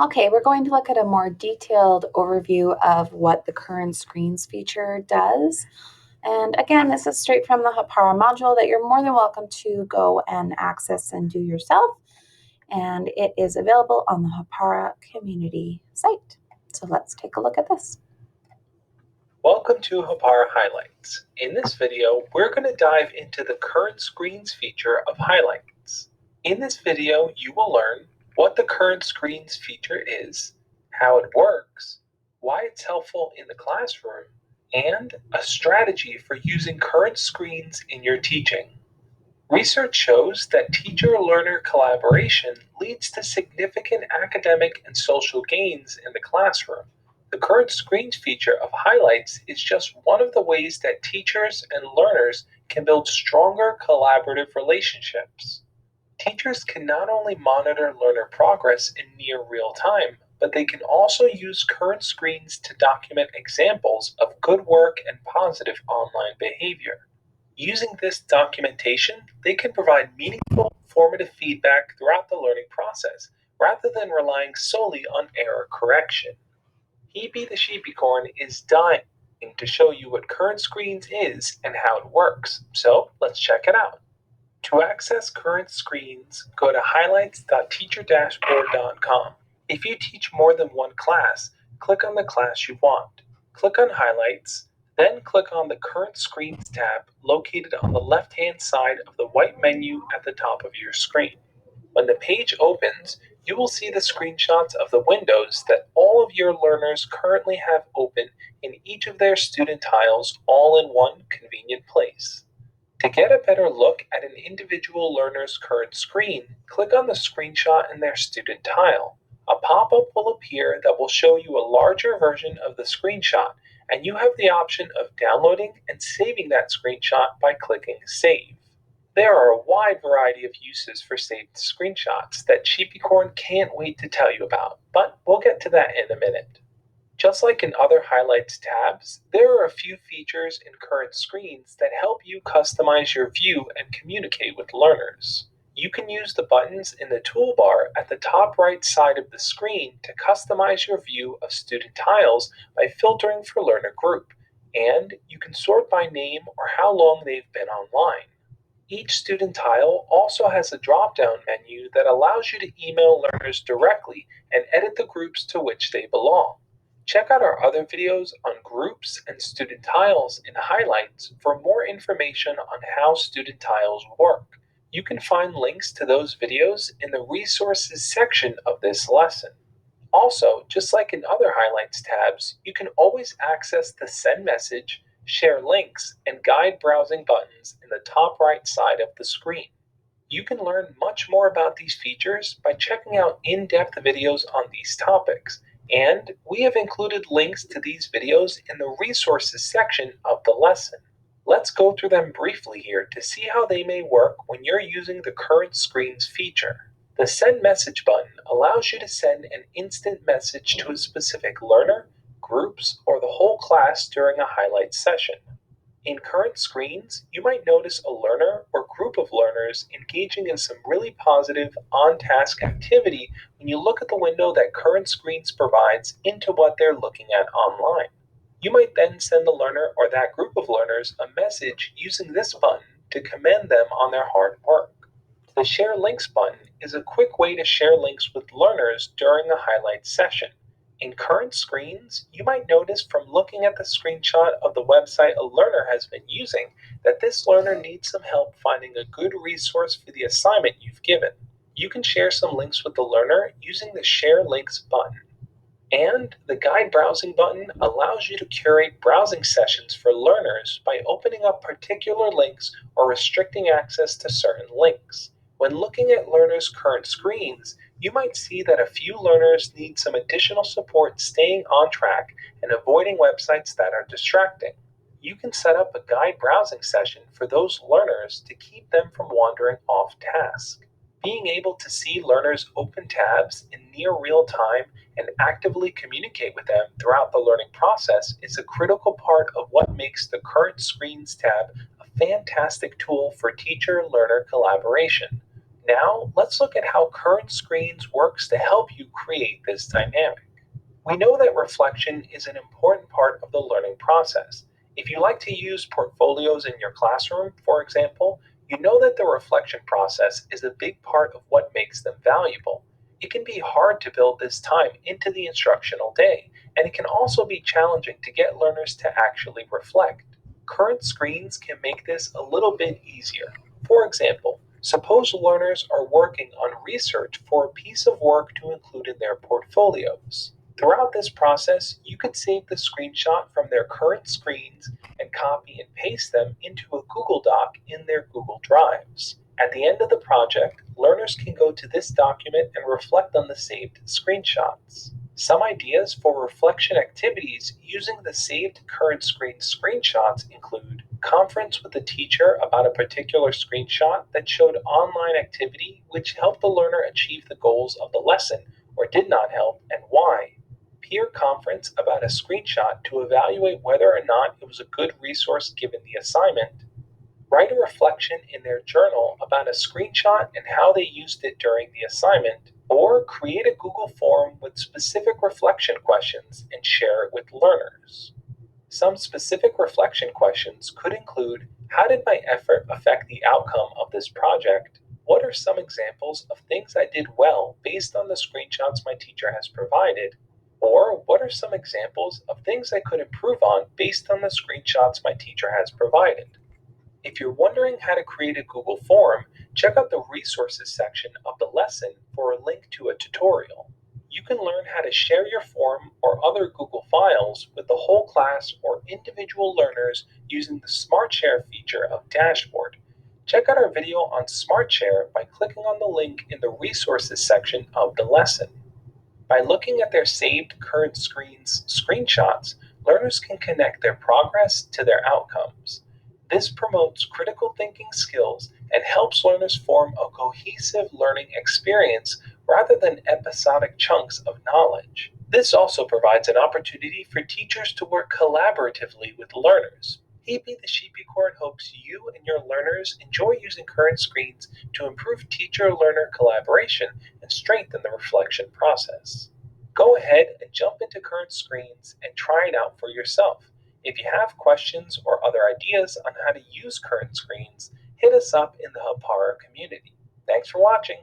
Okay, we're going to look at a more detailed overview of what the current screens feature does. And again, this is straight from the Hapara module that you're more than welcome to go and access and do yourself. And it is available on the Hapara community site. So let's take a look at this. Welcome to Hapara Highlights. In this video, we're going to dive into the current screens feature of highlights. In this video, you will learn what the current screens feature is, how it works, why it's helpful in the classroom, and a strategy for using current screens in your teaching. Research shows that teacher-learner collaboration leads to significant academic and social gains in the classroom. The current screens feature of highlights is just one of the ways that teachers and learners can build stronger collaborative relationships. Teachers can not only monitor learner progress in near real time, but they can also use current screens to document examples of good work and positive online behavior. Using this documentation, they can provide meaningful, formative feedback throughout the learning process, rather than relying solely on error correction. Hebe the Sheepicorn is dying to show you what current screens is and how it works, so let's check it out. To access current screens, go to highlights.teacherdashboard.com. If you teach more than one class, click on the class you want. Click on Highlights, then click on the Current Screens tab located on the left-hand side of the white menu at the top of your screen. When the page opens, you will see the screenshots of the windows that all of your learners currently have open in each of their student tiles all in one convenient place. To get a better look at an individual learner's current screen, click on the screenshot in their student tile. A pop-up will appear that will show you a larger version of the screenshot, and you have the option of downloading and saving that screenshot by clicking Save. There are a wide variety of uses for saved screenshots that Sheepicorn can't wait to tell you about, but we'll get to that in a minute. Just like in other Highlights tabs, there are a few features in current screens that help you customize your view and communicate with learners. You can use the buttons in the toolbar at the top right side of the screen to customize your view of student tiles by filtering for learner group, and you can sort by name or how long they've been online. Each student tile also has a drop-down menu that allows you to email learners directly and edit the groups to which they belong. Check out our other videos on groups and student tiles in Highlights for more information on how student tiles work. You can find links to those videos in the resources section of this lesson. Also, just like in other Highlights tabs, you can always access the Send Message, Share Links, and Guide Browsing buttons in the top right side of the screen. You can learn much more about these features by checking out in-depth videos on these topics, and we have included links to these videos in the resources section of the lesson. Let's go through them briefly here to see how they may work when you're using the current screens feature. The Send Message button allows you to send an instant message to a specific learner, groups, or the whole class during a highlight session. In current screens, you might notice a learner or group of learners engaging in some really positive on-task activity when you look at the window that current screens provides into what they're looking at online. You might then send the learner or that group of learners a message using this button to commend them on their hard work. The Share Links button is a quick way to share links with learners during a highlight session. In current screens, you might notice from looking at the screenshot of the website a learner has been using that this learner needs some help finding a good resource for the assignment you've given. You can share some links with the learner using the Share Links button. And the Guide Browsing button allows you to curate browsing sessions for learners by opening up particular links or restricting access to certain links. When looking at learners' current screens, you might see that a few learners need some additional support staying on track and avoiding websites that are distracting. You can set up a guide browsing session for those learners to keep them from wandering off task. Being able to see learners open tabs in near real time and actively communicate with them throughout the learning process is a critical part of what makes the Current Screens tab a fantastic tool for teacher-learner collaboration. Now, let's look at how Current Screens works to help you create this dynamic. We know that reflection is an important part of the learning process. If you like to use portfolios in your classroom, for example, you know that the reflection process is a big part of what makes them valuable. It can be hard to build this time into the instructional day, and it can also be challenging to get learners to actually reflect. Current screens can make this a little bit easier. For example, suppose learners are working on research for a piece of work to include in their portfolios. Throughout this process, you could save the screenshot from their current screens and copy and paste them into a Google Doc in their Google Drives. At the end of the project, learners can go to this document and reflect on the saved screenshots. Some ideas for reflection activities using the saved current screen screenshots include conference with the teacher about a particular screenshot that showed online activity which helped the learner achieve the goals of the lesson or did not help and why. Peer conference about a screenshot to evaluate whether or not it was a good resource given the assignment. Write a reflection in their journal about a screenshot and how they used it during the assignment, or create a Google form with specific reflection questions and share it with learners. Some specific reflection questions could include: how did my effort affect the outcome of this project? What are some examples of things I did well based on the screenshots my teacher has provided? Or what are some examples of things I could improve on based on the screenshots my teacher has provided? If you're wondering how to create a Google form, check out the resources section of the lesson for a link to a tutorial. You can learn how to share your form or other Google files with the whole class or individual learners using the SmartShare feature of Dashboard. Check out our video on SmartShare by clicking on the link in the resources section of the lesson. By looking at their saved current screens screenshots, learners can connect their progress to their outcomes. This promotes critical thinking skills and helps learners form a cohesive learning experience rather than episodic chunks of knowledge. This also provides an opportunity for teachers to work collaboratively with learners. EB the Sheepy Court hopes you and your learners enjoy using current screens to improve teacher-learner collaboration and strengthen the reflection process. Go ahead and jump into current screens and try it out for yourself. If you have questions or other ideas on how to use current screens, hit us up in the Hapara community. Thanks for watching.